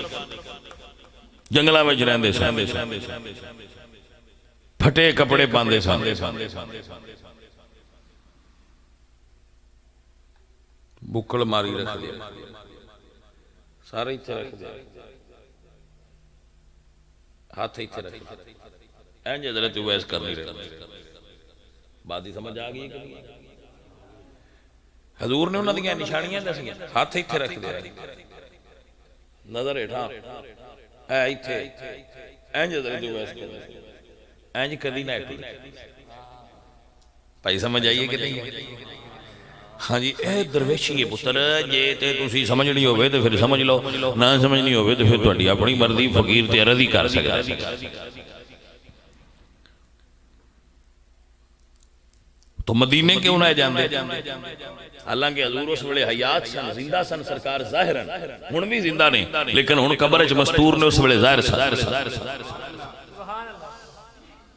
जंगलों में रहंदे सन, फटे कपड़े पांदे सन, बुक्कल मारी रख दिया, सारे इत्थे रख दिया, हाथ इत्थे रख दिया। इंज हज़रत उवैस करनी रही। बात ही समझ आ गई कि हजूर ने उन्होंने दी निशानियां दसियां, हाथ इत्थे रख दिया, नजर हेठा है इत्थे, इंज हज़रत उवैस करनी, इंज कदी ना हिट भाई। समझ आइए कि नहीं? हाँ जी, ए दरवेशी है पुत्र, जे ते तुसी समझनी होवे तो फिर समझ लो, ना समझनी होवे तो फिर तुहाडी अपनी मर्जी। फकीर ते अर्ज ही कर सकदा। तो मदीने क्यों ना जांदे? हालांकि हजूर उस वेले हयात सन, जिंदा सन सरकार, जाहिरन हुण भी जिंदा ने, लेकिन हुण कब्र च मस्तूर ने, उस वेले जाहिर सन।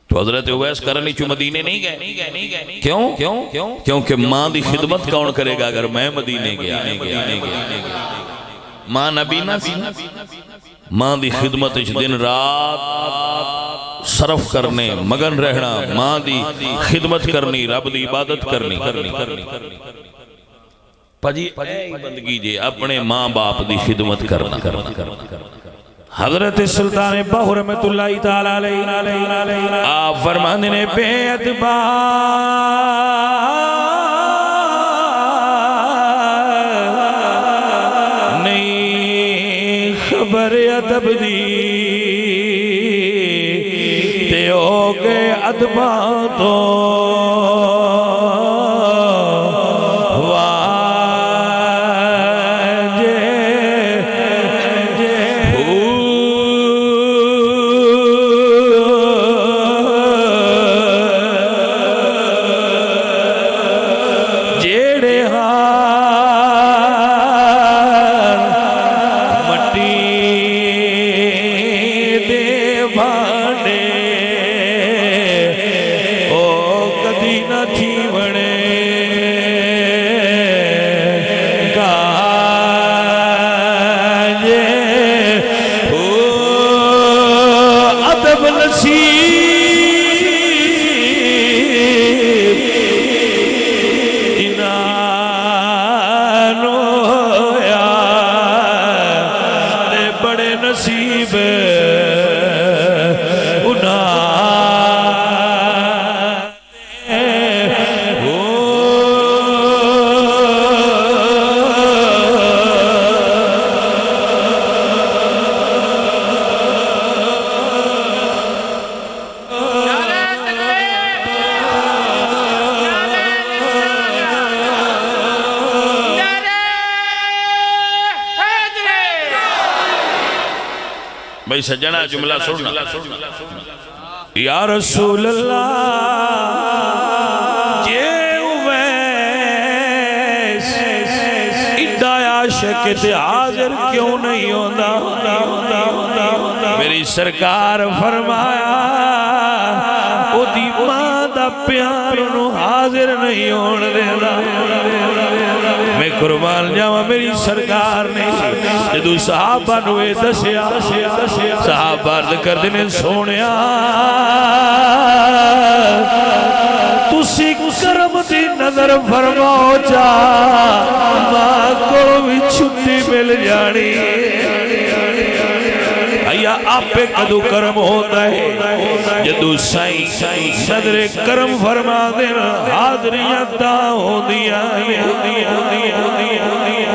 तो हजरत उवैस करनी चू मदीने नहीं गए। क्यों? क्यों? क्यों? क्योंकि मां की खिदमत कौन करेगा अगर मैं मदीने गया? मां नबीना सी, मां की खिदमत दिन रात सरफ करने, मगन रहना, मां की खिदमत करनी, रब की इबादत करनी। भाजी बंदगी जे अपने मां बाप की खिदमत करना। हजरत सुल्तान बाहु रहमतुल्लाहि तआला अलैहि आप फरमाते ने, बेअदबा नहीं खबर अदब दी, ते हो गए अदबा तो भाई सज्जना जुमला सुनना। या रसूल अल्लाह जे उवैस इड्डा आशिक ते हाजिर क्यों नहीं होता? मेरी सरकार फरमाया ओदी मां दा प्यार नूं हाजिर नहीं होने देना। मैं कुर्बान जावा, मेरी सरकार ने जदों सहाबा नूं ये दसिया, सहाबा अर्ज करदे ने सोहणिया तुसी करम दी नजर फरमाओ, जा मां को भी छुट्टी मिल जानी। या आपे कदू करम होता है जदू साई नजरे करम फरमा देना, हाजरियां ता होंदियां।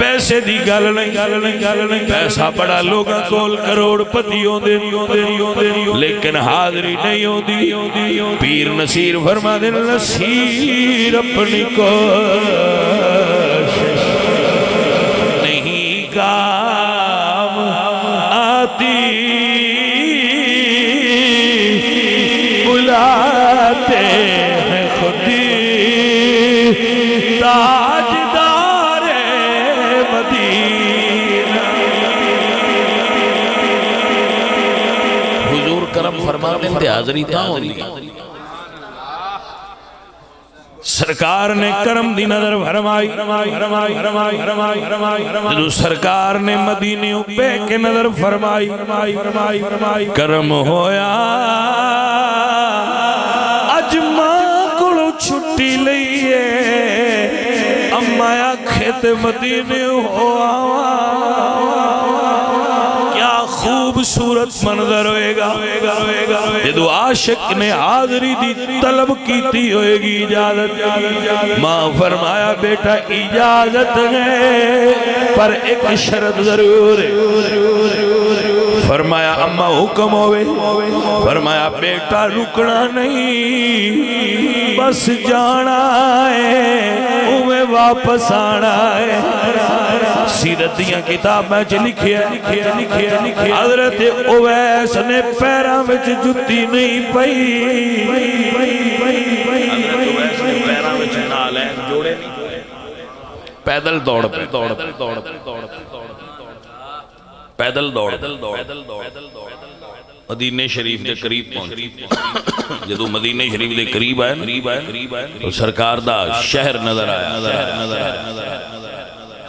पैसे दी गल नहीं, पैसा बड़ा लोगां कोल करोड़पति होंदे, लेकिन हाजरी नहीं होंदी। पीर नसीर फरमा देना, नसीर अपनी को नहीं काम आती फरमाते हैं हाजरी तां होंदी। सरकार ने करम दी नजर फरमाई, जो सरकार ने मदीने पे के नजर फरमाई, करम होया अज मां को छुट्टी लईए, अम्मा आखे ते मदीने हो आवा, क्या खूबसूरत मंजर होएगा जो आशिक ने हाजरी दी तलब कीती होएगी इजाजत। मां फरमाया बेटा इजाजत है पर एक शर्त जरूर है। फरमाया अम्मा हुक्म होवे, फरमाया बेटा रुकना नहीं, बस जाना है उमे वापस आना है। सीरत दियां किताबां च लिखिया हजरत उवैस ने पैरां विच जुत्ती नहीं पई, पैदल दौड़ पैदल दौड़ मदीने शरीफ के करीब पहुंचे। जो मदीने शरीफ के करीब आए तो सरकार दा शहर नजर आया।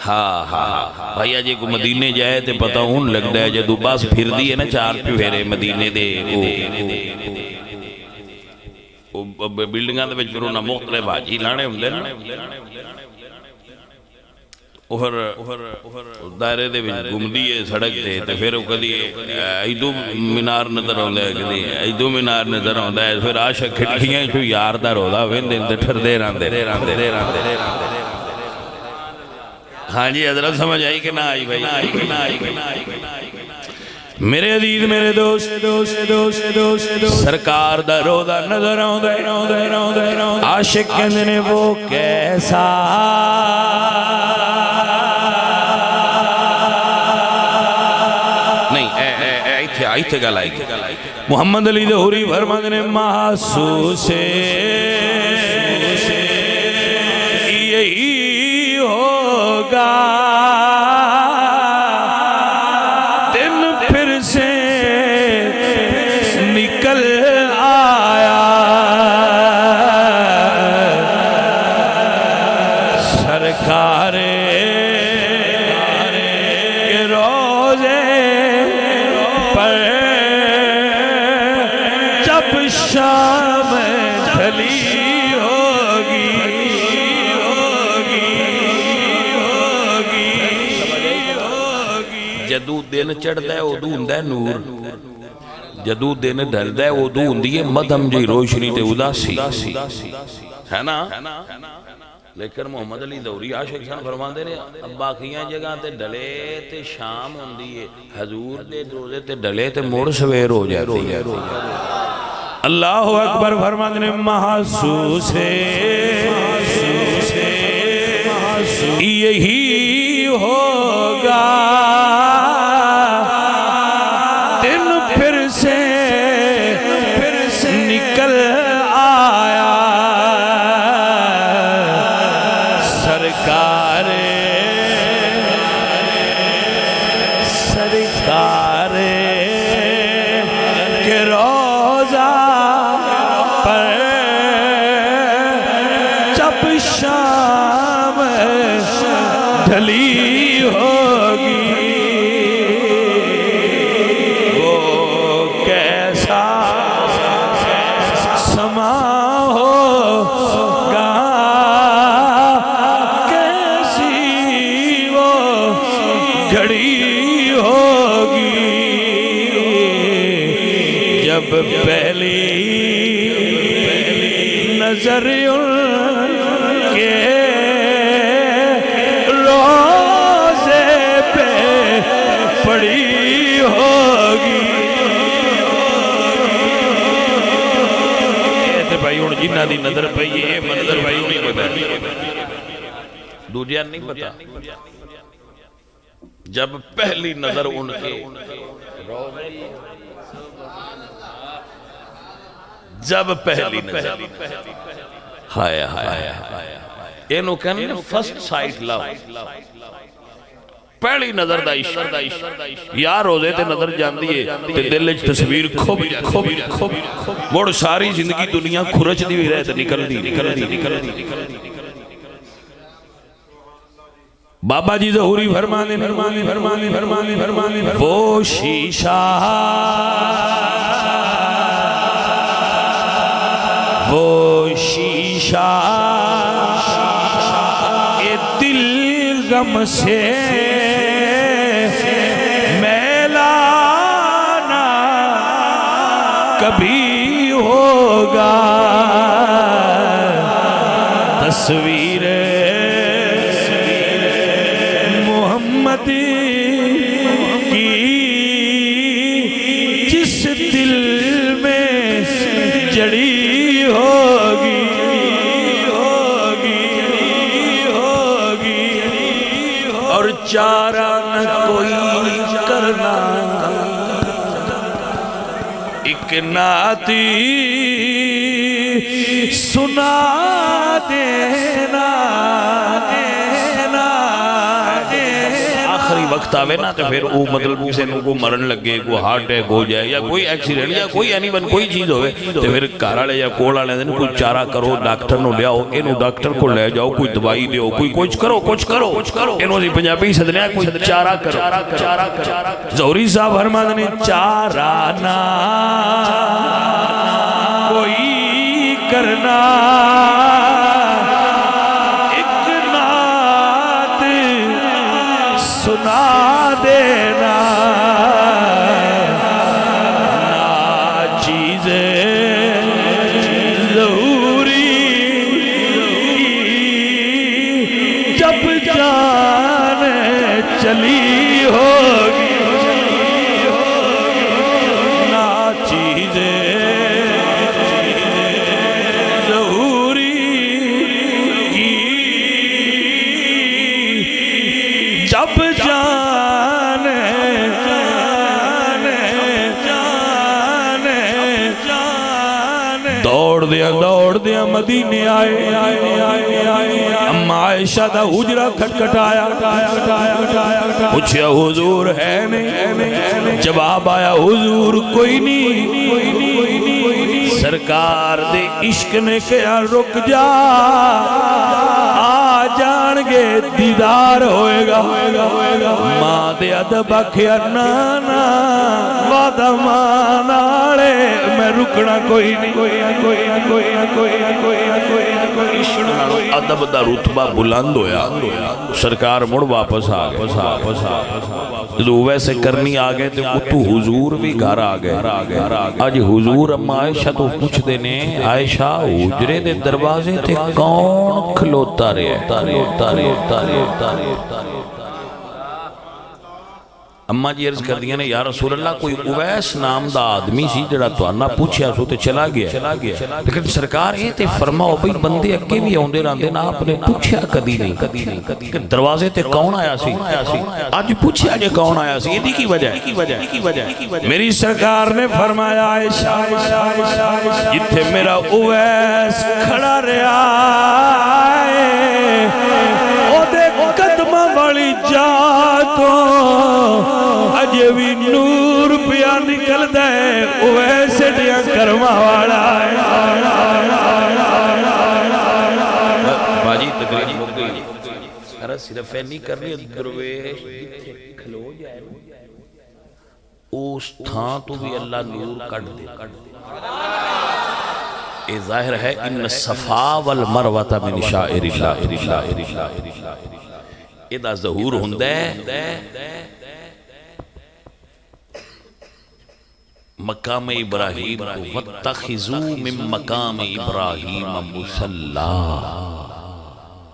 हाँ हाँ भैया जी को मदीने जाए तो पता हूं लगता है जो बस फिर दी है ना चार फेरे मदीने दे बिल्डिंगां दे विच फिर उन्हां मुख्तलिफ हाजी लाने हुंदे ने, दायरे दे विच घुमदी है सड़क ते फिर कदी इदू मीनार नजर आउंदा है, कदी इदू मीनार नजर आउंदा है, फिर आशिक खिड़कियां चों यार दा रोदा वेंदे ते ठरदे रहंदे। हाँ जी हजरत समझ आई कि ना आई भाई? मेरे अजीज मेरे दोस्त सरकार दा रोदा नजर आउंदा, आशिक कहंदे ने वो कैसा नहीं इत्थे गल आई। मुहम्मद अली लाहौरी फरमांदे ने महसूस यही होगा दिन फिर से निकल आया, सरकार के रोजे पर जब शाम ढली जदू दिन चढ़ता है उदू हुंदा है नूर, जदू दिन ढलता है उदू हुंदी है मध्यम जी रोशनी ते उदासी, है ना। लेकिन मुहम्मद अली लाहौरी आशिक सन फरमांदे ने बाकियां जगह ते ढले ते शाम हुंदी है, हजूर दे रोजे ते ढले ते मुड़ सवेर हो जाती है। अल्लाहु अकबर फरमांदे ने महसूस यही होगा दिन फिर से निकल आया, सरकार के रोजा पर जब शाम ढली होगी, वो कैसा समा होगा, कैसी वो घड़ी होगी, जब पहली नजर उनके रोज़े पे पड़ी होगी। भाई हुण जिन्हां दी नजर पई है मंजर भाई नहीं पता, दूजिया नहीं पता। जब पहली नजर उनके जब पहली नजर हाय हाय इनू कहने फर्स्ट साइट लव। पहली नजर दा इश्क यार रोजे ते नजर जांदी है ते दिल च तस्वीर खुब मुड़ सारी जिंदगी दुनिया खुरचदी हुई रहे ते निकलदी बाबा जी ज़हूरी फरमाने वो शीशा ये दिल गम से मैला ना कभी होगा तस्वीर मोहम्मद की जिस दिल में जड़ी होगी और चारा न कोई करना एक नाती सुना देना आखिरी वक्त आवे ना तो फिर वो मतलब किसी को मरण लगे कोई हार्ट अटैक हो जाए या कोई एक्सीडेंट या कोई एनीवन कोई चीज होवे तो फिर घर वाले या कोल वाले ने कोई चारा करो डॉक्टर नु लियाओ इनु डॉक्टर को ले जाओ कोई दवाई दियो कोई कुछ करो इनु सी पंजाबी सदने कोई चारा करो ज़हूरी साहब फरमाते ने चारा ना कोई करना सुना देना ना चीज़े ज़रूरी जब जान चली होगी ना चीज़े ज़रूरी जब दौड़ दिया मदीने आए अम्मा आयशा दा हुजरा खटखटाया पूछया हुजूर है नहीं जवाब आया हुजूर कोई नहीं सरकार दे इश्क ने कहा रुक जा आ जाएंगे दीदार होएगा मां दे अदब आखिया ना वादा मानाले मैं रुकना कोई नहीं अदब दा रुतबा बुलंद होया सरकार मुड़ वापस आ गए जो वैसे करनी आ गए तो उतू हुजूर भी घर आ गए अज हुजूर अम्मा आयशा तो पूछते ने आयशा हुजरे दे दरवाजे ते कौन खलोता रहा अम्मा जी अर्ज कर दिया ने या रसूल अल्लाह कोई उवैस नाम दा आदमी सी जड़ा तुहाना पूछया सो ते चला गया लेकिन सरकार ये ते फरमाओ भाई बंदे अगे भी आउंदे रहंदे ना आपने पूछया कदी नहीं कि दरवाजे ते कौन आया सी आज पूछया जे कौन आया सी इदी की वजह मेरी सरकार ने फरमाया आयशा जिथे मेरा उवैस खड़ा रहा ओदे कदमां वाली जा तो अजे भी नूर पिया निकलदा है वैसे दिया कर्मा वाला बाजी तकरीर हो गई अरे सिर्फ नहीं करनी दरवेश खलो जाए उस थां तो भी अल्लाह नूर कट दे ये जाहिर है इन सफा वल मरवा मिन शाइरिल्लाह इहदा ज़हूर हुंदा है मकाम इब्राहीम वत्तखिज़ू मिन मकाम इब्राहीम मुसल्ला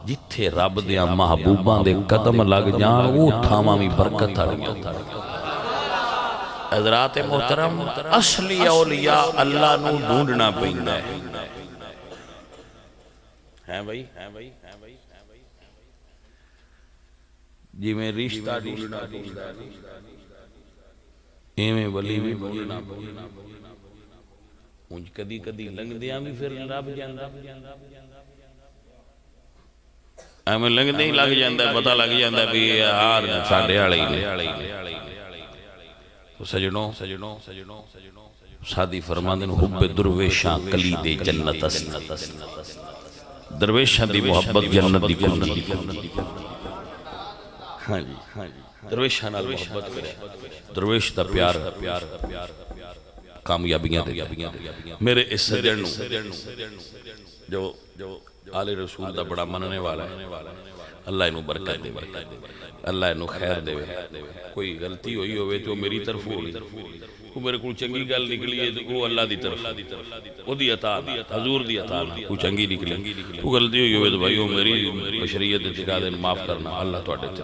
जिथे रब दे महबूबां दे कदम लग जान वो थावां भी बरकत वालियां हज़रात मोहतरम असली औलिया अल्लाह नू ढूंढना पैंदा है भाई जिवें रिश्ता ढूंढना इवें वली भी ढूंढना उंज कदी कदी लंघदियां भी फिर रब जांदा ਐਵੇਂ ਲੰਘਦੇ ਹੀ ਲੱਗ ਜਾਂਦਾ, ਪਤਾ ਲੱਗ ਜਾਂਦਾ ਵੀ ਇਹ ਆਰ ਸਾਡੇ ਵਾਲੇ ਹੀ ਨੇ। सजनों सादी फरमांदे ने हुब्बे दुर्वेशां कली दे जन्नत अस दरवेशां दी मोहब्बत जन्नत दी कुंजी। हाँ जी दरवेशां नाल मोहब्बत करे, दरवेश दा प्यार कामयाबियां दे। मेरे इस सजन जो आले रसूल दा बड़ा मनने वाला है, अल्लाह इनू बरकत दे, अल्लाह इनू खैर दे। कोई गलती हुई होवे तो मेरी तरफ होई, कोई मेरे को चंगी गल निकली है तो वो अल्लाह दी तरफ ओदी अता हजूर दी अता कोई चंगी निकली, कोई गलती हुई होवे तो भाई वो मेरी बशरियत दे माफ करना, अल्लाह तुहाडे ते